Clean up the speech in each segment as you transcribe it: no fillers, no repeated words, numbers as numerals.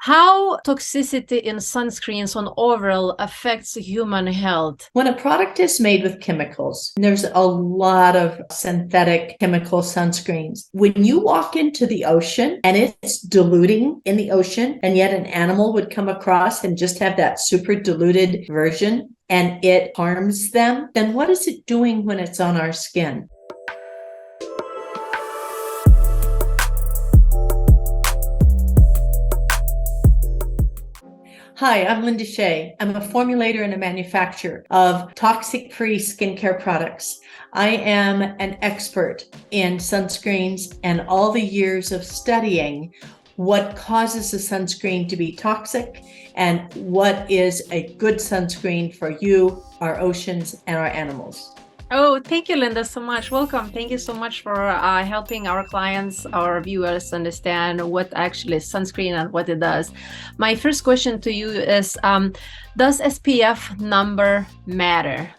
How toxicity in sunscreens on overall affects human health? When a product is made with chemicals, there's a lot of synthetic chemical sunscreens. When you walk into the ocean and it's diluting in the ocean, and yet an animal would come across and just have that super diluted version and it harms them, then what is it doing when it's on our skin? Hi, I'm Linda Chae. I'm a formulator and a manufacturer of toxic-free skincare products. I am an expert in sunscreens and all the years of studying what causes a sunscreen to be toxic and what is a good sunscreen for you, our oceans, and our animals. Oh, thank you, Linda, so much. Welcome. Thank you so much for helping our clients, our viewers understand what actually is sunscreen and what it does. My first question to you is, does SPF number matter?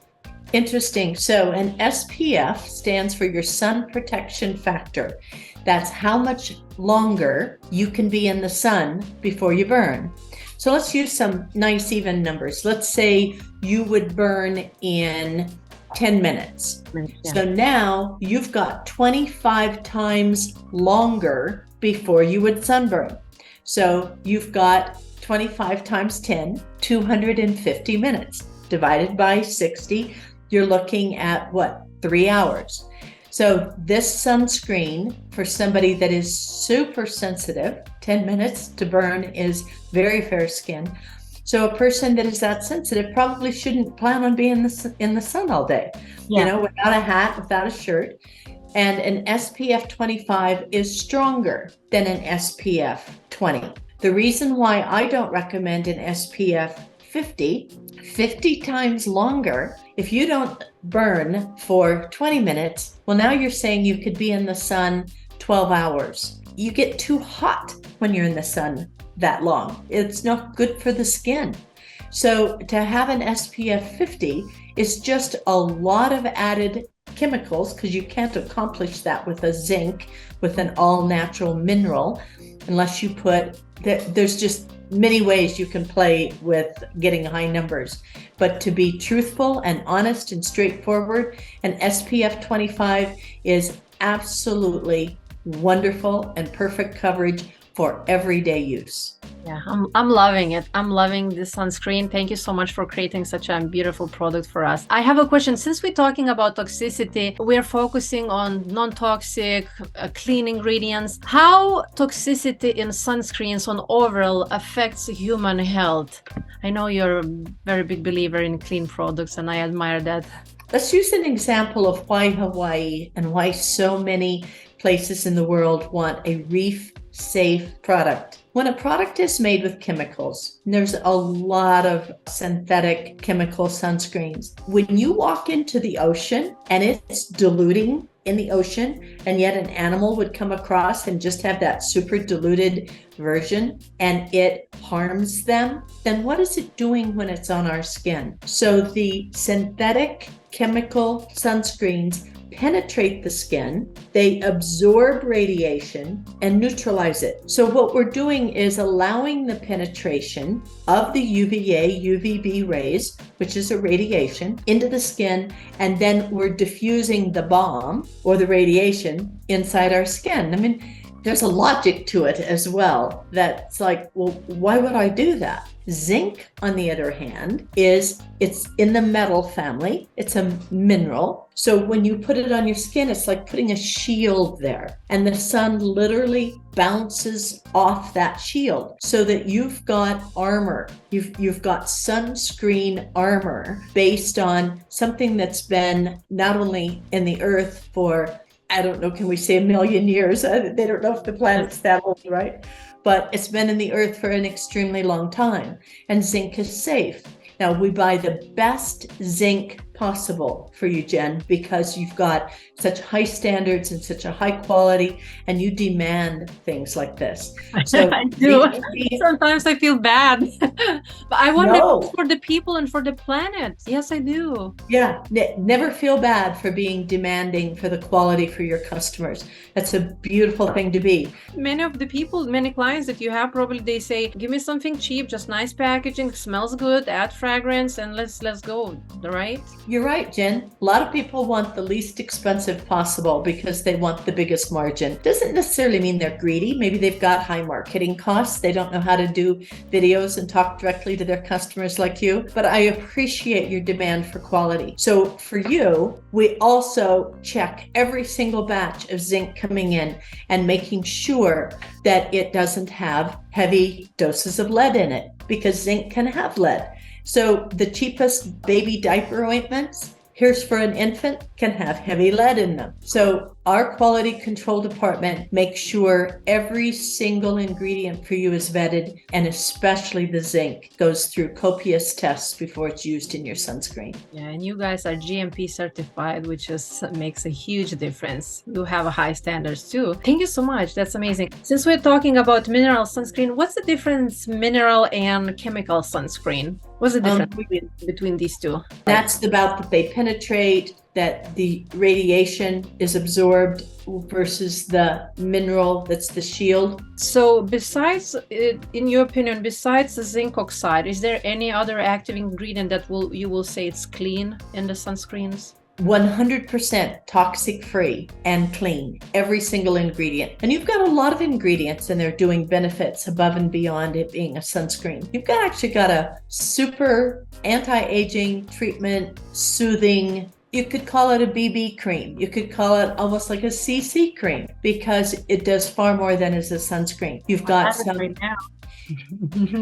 Interesting. So an SPF stands for your sun protection factor. That's how much longer you can be in the sun before you burn. So let's use some nice even numbers. Let's say you would burn in 10 minutes. Yeah. So now you've got 25 times longer before you would sunburn. So you've got 25 times 10, 250 minutes divided by 60. You're looking at what? 3 hours. So this sunscreen for somebody that is super sensitive, 10 minutes to burn is very fair skin. So a person that is that sensitive probably shouldn't plan on being in the sun all day, without a hat, without a shirt. And an SPF 25 is stronger than an SPF 20. The reason why I don't recommend an SPF 50 times longer, if you don't burn for 20 minutes, well, now you're saying you could be in the sun 12 hours. You get too hot when you're in the sun that long. It's not good for the skin. So to have an SPF 50 is just a lot of added chemicals, because you can't accomplish that with a zinc, with an all-natural mineral, unless you put, there's just many ways you can play with getting high numbers. But to be truthful and honest and straightforward, an SPF 25 is absolutely wonderful and perfect coverage for everyday use. Yeah, I'm loving it. I'm loving this sunscreen. Thank you so much for creating such a beautiful product for us. I have a question. Since we're talking about toxicity, we're focusing on non-toxic, clean ingredients. How toxicity in sunscreens on overall affects human health? I know you're a very big believer in clean products, and I admire that. Let's use an example of why Hawaii and why so many places in the world want a reef-safe product. When a product is made with chemicals, there's a lot of synthetic chemical sunscreens. When you walk into the ocean and it's diluting in the ocean, and yet an animal would come across and just have that super diluted version and it harms them, then what is it doing when it's on our skin? So the synthetic chemical sunscreens penetrate the skin, they absorb radiation and neutralize it. So what we're doing is allowing the penetration of the UVA, UVB rays, which is a radiation, into the skin, and then we're diffusing the bomb or the radiation inside our skin. I mean, there's a logic to it as well. That's like, well, why would I do that? Zinc, on the other hand, it's in the metal family. It's a mineral. So when you put it on your skin, it's like putting a shield there. And the sun literally bounces off that shield so that you've got armor. You've got sunscreen armor based on something that's been not only in the earth for, I don't know, can we say 1 million years? They don't know if the planet's that old, right? But it's been in the earth for an extremely long time, and zinc is safe. Now, we buy the best zinc possible for you, Jen, because you've got such high standards and such a high quality, and you demand things like this. So I do. Sometimes I feel bad, but I want it for the people and for the planet. Yes, I do. Yeah, never feel bad for being demanding for the quality for your customers. That's a beautiful thing to be. Many of the people, many clients that you have, probably they say, give me something cheap, just nice packaging, smells good, add fragrance, and let's go, right? You're right, Jen. A lot of people want the least expensive possible because they want the biggest margin. Doesn't necessarily mean they're greedy. Maybe they've got high marketing costs. They don't know how to do videos and talk directly to their customers like you. But I appreciate your demand for quality. So for you, we also check every single batch of zinc coming in and making sure that it doesn't have heavy doses of lead in it, because zinc can have lead. So the cheapest baby diaper ointments, here's for an infant, can have heavy lead in them. So our quality control department makes sure every single ingredient for you is vetted, and especially the zinc goes through copious tests before it's used in your sunscreen. Yeah, and you guys are GMP certified, which makes a huge difference. You have a high standards too. Thank you so much. That's amazing. Since we're talking about mineral sunscreen, what's the difference mineral and chemical sunscreen? What's the difference between these two? That's about that they penetrate, that the radiation is absorbed versus the mineral that's the shield. So besides, in your opinion, besides the zinc oxide, is there any other active ingredient that you will say it's clean in the sunscreens? 100% toxic free and clean, every single ingredient. And you've got a lot of ingredients and they're doing benefits above and beyond it being a sunscreen. You've actually got a super anti-aging treatment, soothing. You could call it a BB cream. You could call it almost like a CC cream, because it does far more than is a sunscreen. You've got some right now.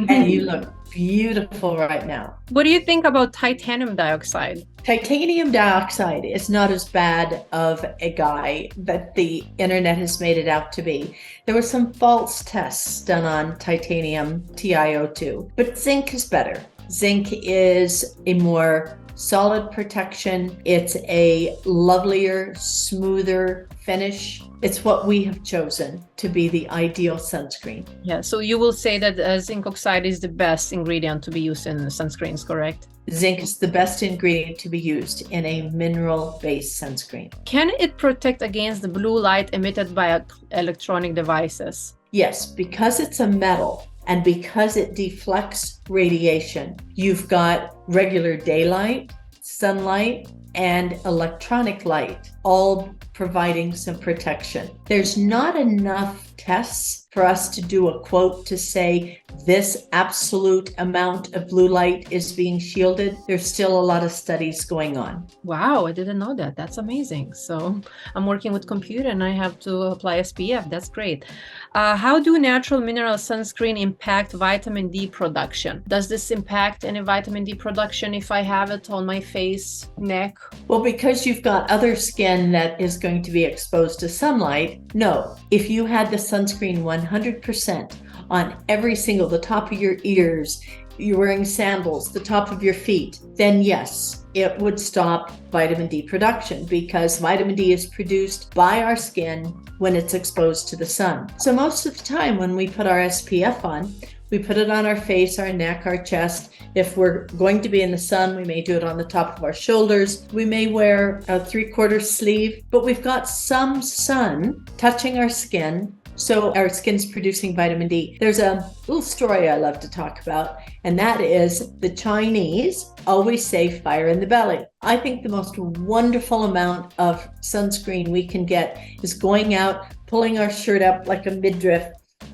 And you look beautiful right now. What do you think about titanium dioxide? Titanium dioxide is not as bad of a guy that the internet has made it out to be. There were some false tests done on titanium TiO2, but zinc is better. Zinc is a more solid protection. It's a lovelier, smoother finish. It's what we have chosen to be the ideal sunscreen. Yeah, so you will say that zinc oxide is the best ingredient to be used in sunscreens, correct? Zinc is the best ingredient to be used in a mineral-based sunscreen. Can it protect against the blue light emitted by electronic devices? Yes, because it's a metal and because it deflects radiation. You've got regular daylight, sunlight, and electronic light, all providing some protection. There's not enough tests for us to do a quote to say this absolute amount of blue light is being shielded. There's still a lot of studies going on. Wow, I didn't know that. That's amazing. So I'm working with computer and I have to apply SPF. That's great. How do natural mineral sunscreen impact vitamin D production? Does this impact any vitamin D production if I have it on my face, neck? Well, because you've got other skin that is going to be exposed to sunlight, no. If you had the sunscreen 100% on every single, the top of your ears, you're wearing sandals, the top of your feet, then yes, it would stop vitamin D production, because vitamin D is produced by our skin when it's exposed to the sun. So most of the time when we put our SPF on, we put it on our face, our neck, our chest. If we're going to be in the sun, we may do it on the top of our shoulders. We may wear a 3/4 sleeve, but we've got some sun touching our skin, so our skin's producing vitamin D. There's a little story I love to talk about, and that is the Chinese always say fire in the belly. I think the most wonderful amount of sunscreen we can get is going out, pulling our shirt up like a midriff,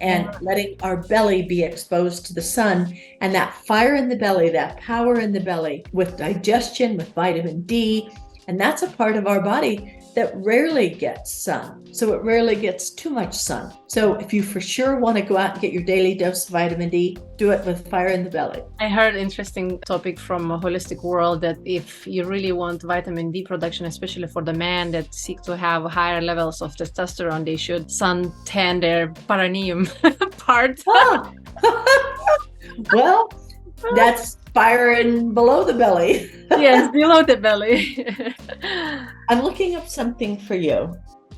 and letting our belly be exposed to the sun. And that fire in the belly, that power in the belly with digestion, with vitamin D, and that's a part of our body that rarely gets sun. So it rarely gets too much sun. So if you for sure want to go out and get your daily dose of vitamin D, do it with fire in the belly. I heard an interesting topic from a holistic world that if you really want vitamin D production, especially for the men that seek to have higher levels of testosterone, they should suntan their perineum part. Well, that's firing below the belly. Yes, below the belly. I'm looking up something for you.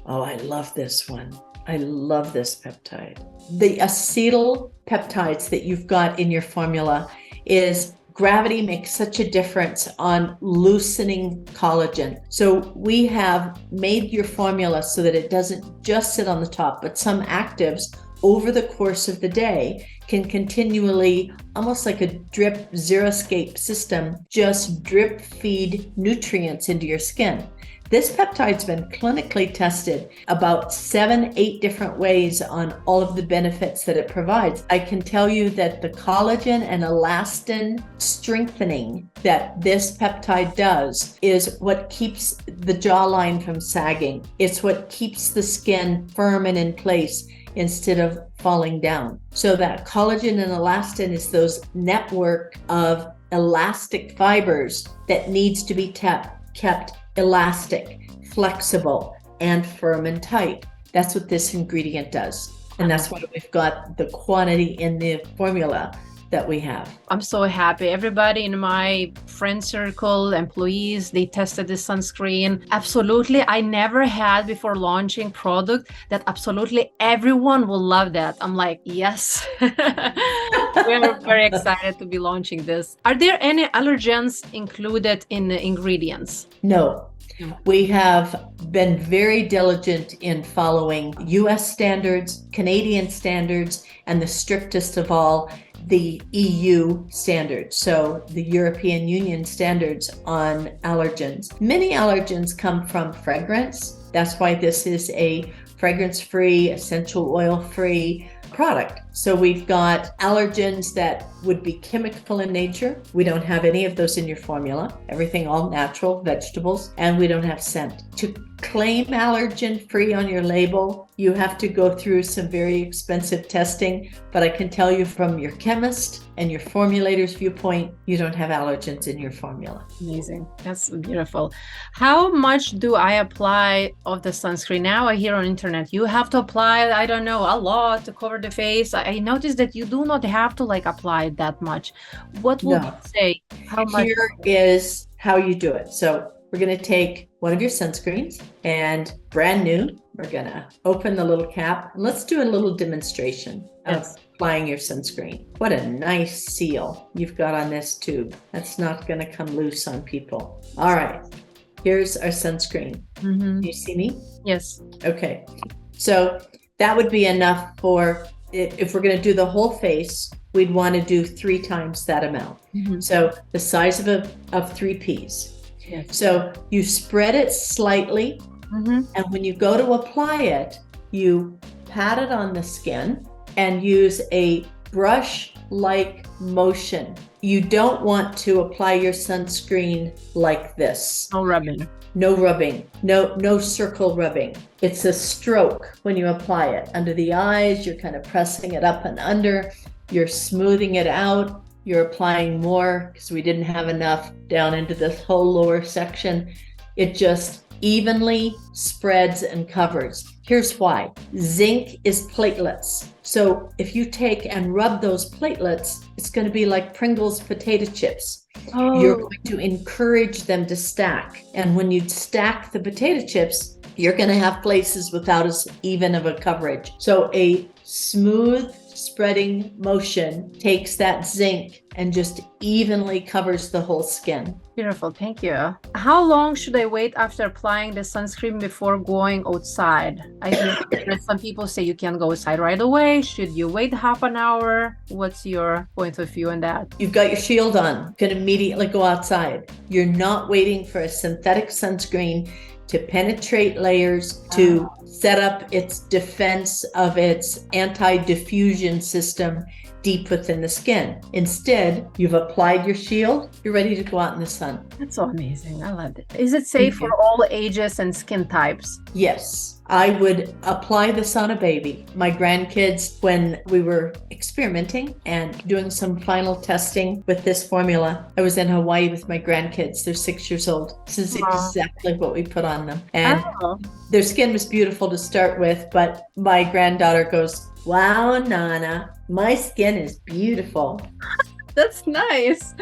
Oh, I love this one. I love this peptide. The acetyl peptides that you've got in your formula is gravity makes such a difference on loosening collagen. So we have made your formula so that it doesn't just sit on the top, but some actives over the course of the day can continually, almost like a drip zero-escape system, just drip feed nutrients into your skin. This peptide's been clinically tested about 7-8 different ways on all of the benefits that it provides. I can tell you that the collagen and elastin strengthening that this peptide does is what keeps the jawline from sagging. It's what keeps the skin firm and in place instead of falling down. So that collagen and elastin is those network of elastic fibers that needs to be kept elastic, flexible, and firm and tight. That's what this ingredient does. And that's why we've got the quantity in the formula that we have. I'm so happy. Everybody in my friend circle, employees, they tested this sunscreen. Absolutely. I never had before launching product that absolutely everyone will love that. I'm like, yes. We're very excited to be launching this. Are there any allergens included in the ingredients? No. We have been very diligent in following US standards, Canadian standards, and the strictest of all, the EU standards, so the European Union standards on allergens. Many allergens come from fragrance. That's why this is a fragrance-free, essential oil-free product. So we've got allergens that would be chemical in nature. We don't have any of those in your formula. Everything all natural, vegetables, and we don't have scent. To claim allergen free on your label, you have to go through some very expensive testing, but I can tell you from your chemist and your formulator's viewpoint, you don't have allergens in your formula. Amazing. That's beautiful. How much do I apply of the sunscreen? Now I hear on internet, you have to apply, I don't know, a lot to cover the face. I noticed that you do not have to apply that much. What would you say? How much? Here is how you do it. So we're going to take one of your sunscreens and brand new, we're going to open the little cap. And let's do a little demonstration of applying your sunscreen. What a nice seal you've got on this tube. That's not going to come loose on people. All right. Here's our sunscreen. Mm-hmm. You see me? Yes. Okay. So that would be enough for, if we're going to do the whole face, we'd want to do 3 times that amount. Mm-hmm. So the size of 3 peas. Yes. So you spread it slightly, and when you go to apply it, you pat it on the skin and use a brush-like motion. You don't want to apply your sunscreen like this. No rubbing. No rubbing. No circle rubbing. It's a stroke when you apply it. Under the eyes, you're kind of pressing it up and under. You're smoothing it out. You're applying more because we didn't have enough down into this whole lower section. It just evenly spreads and covers. Here's why. Zinc is platelets. So if you take and rub those platelets, it's going to be like Pringles potato chips. Oh. You're going to encourage them to stack. And when you stack the potato chips, you're going to have places without as even of a coverage. So a smooth spreading motion takes that zinc and just evenly covers the whole skin. Beautiful. Thank you. How long should I wait after applying the sunscreen before going outside? I think that some people say you can go outside right away. Should you wait half an hour? What's your point of view on that? You've got your shield on. You can immediately go outside. You're not waiting for a synthetic sunscreen to penetrate layers, to set up its defense of its anti-diffusion system deep within the skin. Instead, you've applied your shield, you're ready to go out in the sun. That's so amazing. I love it. Is it safe for all ages and skin types? Yes. I would apply this on a baby. My grandkids, when we were experimenting and doing some final testing with this formula, I was in Hawaii with my grandkids. They're 6 years old. This is exactly what we put on them. And their skin was beautiful to start with, but my granddaughter goes, "Wow, Nana, my skin is beautiful." That's nice.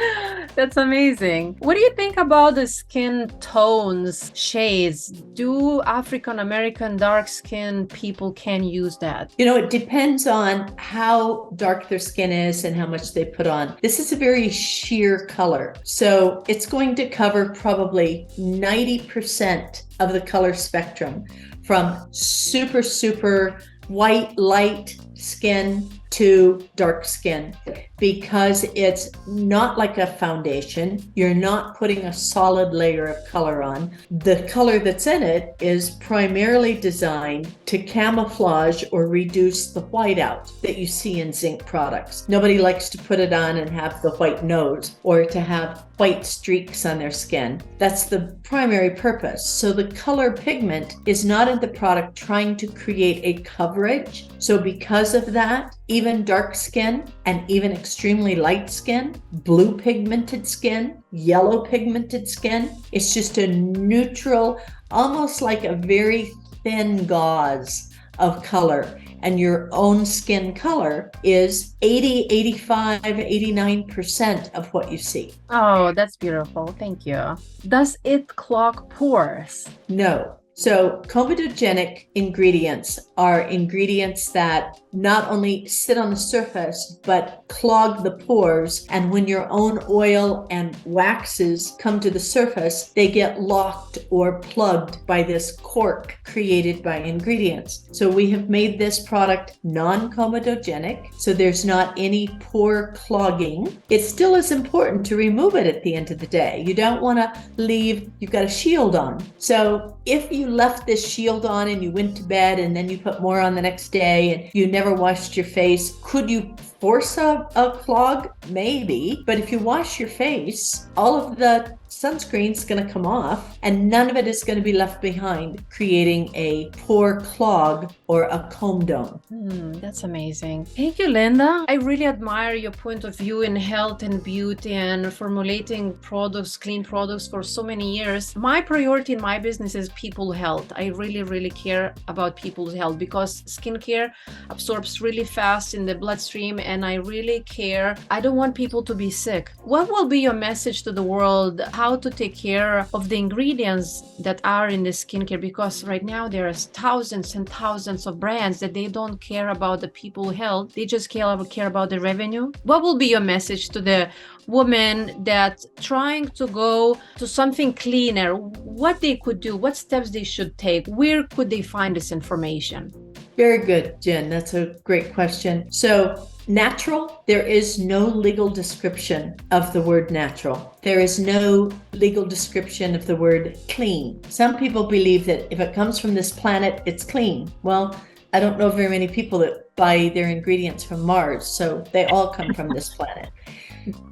That's amazing. What do you think about the skin tones, shades? Do African American dark skin people can use that? It depends on how dark their skin is and how much they put on. This is a very sheer color. So it's going to cover probably 90% of the color spectrum, from super, super white, light skin to dark skin, because it's not like a foundation. You're not putting a solid layer of color on. The color that's in it is primarily designed to camouflage or reduce the whiteout that you see in zinc products. Nobody likes to put it on and have the white nose or to have white streaks on their skin. That's the primary purpose. So the color pigment is not in the product trying to create a coverage. So because of that, even dark skin and even extremely light skin, blue pigmented skin, yellow pigmented skin, it's just a neutral, almost like a very thin gauze of color. And your own skin color is 80, 85, 89% of what you see. Oh, that's beautiful. Thank you. Does it clog pores? No. So comedogenic ingredients are ingredients that not only sit on the surface, but clog the pores. And when your own oil and waxes come to the surface, they get locked or plugged by this cork created by ingredients. So we have made this product non-comedogenic, so there's not any pore clogging. It still is important to remove it at the end of the day. You don't want to leave, you've got a shield on. So if you left this shield on and you went to bed and then you put more on the next day and you never washed your face, could you force a clog? Maybe. But if you wash your face, all of the sunscreen's going to come off and none of it is going to be left behind, creating a pore clog or a comb dome. That's amazing. Thank you, Linda. I really admire your point of view in health and beauty and formulating products, clean products for so many years. My priority in my business is people's health. I really, really care about people's health because skincare absorbs really fast in the bloodstream, and I really care. I don't want people to be sick. What will be your message to the world? How to take care of the ingredients that are in the skincare? Because right now there are thousands and thousands of brands that they don't care about the people's health. They just care about the revenue. What will be your message to the women that trying to go to something cleaner? What they could do, what steps they should take? Where could they find this information? Very good, Jen. That's a great question. So natural, there is no legal description of the word natural. There is no legal description of the word clean. Some people believe that if it comes from this planet, it's clean. Well, I don't know very many people that buy their ingredients from Mars, so they all come from this planet.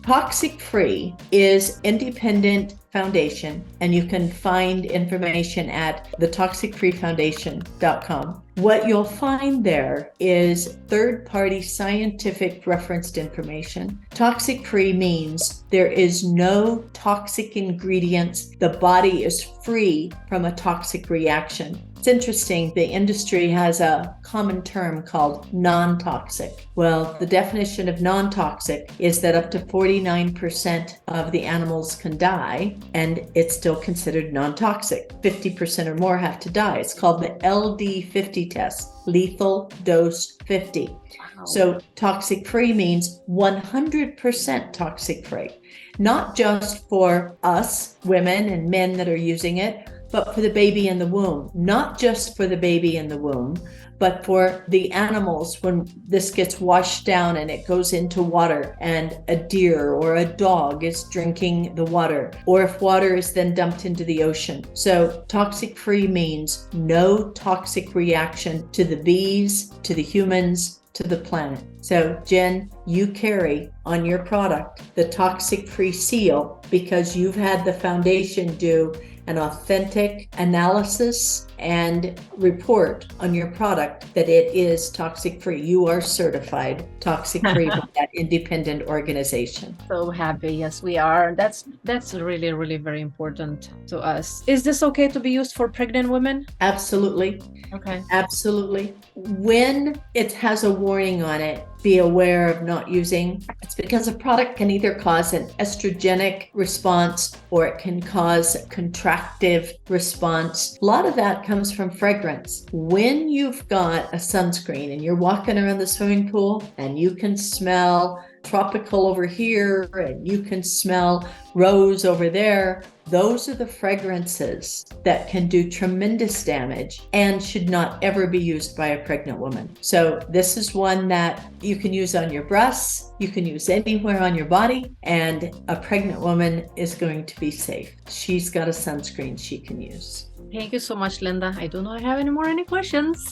Toxic Free is independent foundation, and you can find information at thetoxicfreefoundation.com. What you'll find there is third-party scientific referenced information. Toxic free means there is no toxic ingredients. The body is free from a toxic reaction. It's interesting, the industry has a common term called non-toxic. Well, the definition of non-toxic is that up to 49% of the animals can die, and it's still considered non-toxic. 50% or more have to die. It's called the LD50 test, lethal dose 50. Wow. So toxic free means 100% toxic free, not just for us, women and men that are using it, but for the baby in the womb, not just for the baby in the womb, but for the animals when this gets washed down and it goes into water and a deer or a dog is drinking the water, or if water is then dumped into the ocean. So toxic free means no toxic reaction to the bees, to the humans, to the planet. So Jen, you carry on your product the toxic free seal because you've had the foundation do an authentic analysis and report on your product that it is toxic free. You are certified toxic free by that independent organization. So happy. Yes, we are. That's really, really very important to us. Is this okay to be used for pregnant women? Absolutely. Okay. Absolutely. When it has a warning on it, be aware of not using. It's because a product can either cause an estrogenic response or it can cause a contractive response. A lot of that comes from fragrance. When you've got a sunscreen and you're walking around the swimming pool and you can smell tropical over here and you can smell rose over there, those are the fragrances that can do tremendous damage and should not ever be used by a pregnant woman. So this is one that you can use on your breasts, you can use anywhere on your body, and a pregnant woman is going to be safe. She's got a sunscreen she can use. Thank you so much, Linda. I do not have any questions.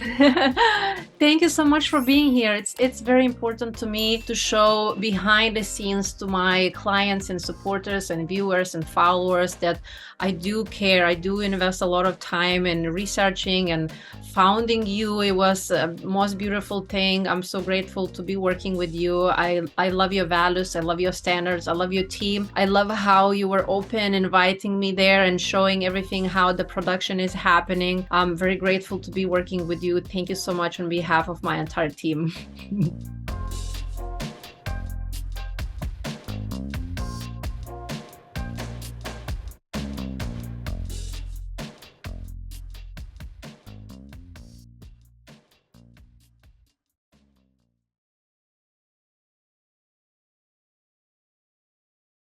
Thank you so much for being here. It's very important to me to show behind the scenes to my clients and supporters and viewers and followers that I do care. I do invest a lot of time in researching and founding you. It was the most beautiful thing. I'm so grateful to be working with you. I love your values. I love your standards. I love your team. I love how you were open, inviting me there and showing everything, how the production is happening. I'm very grateful to be working with you. Thank you so much on behalf of my entire team.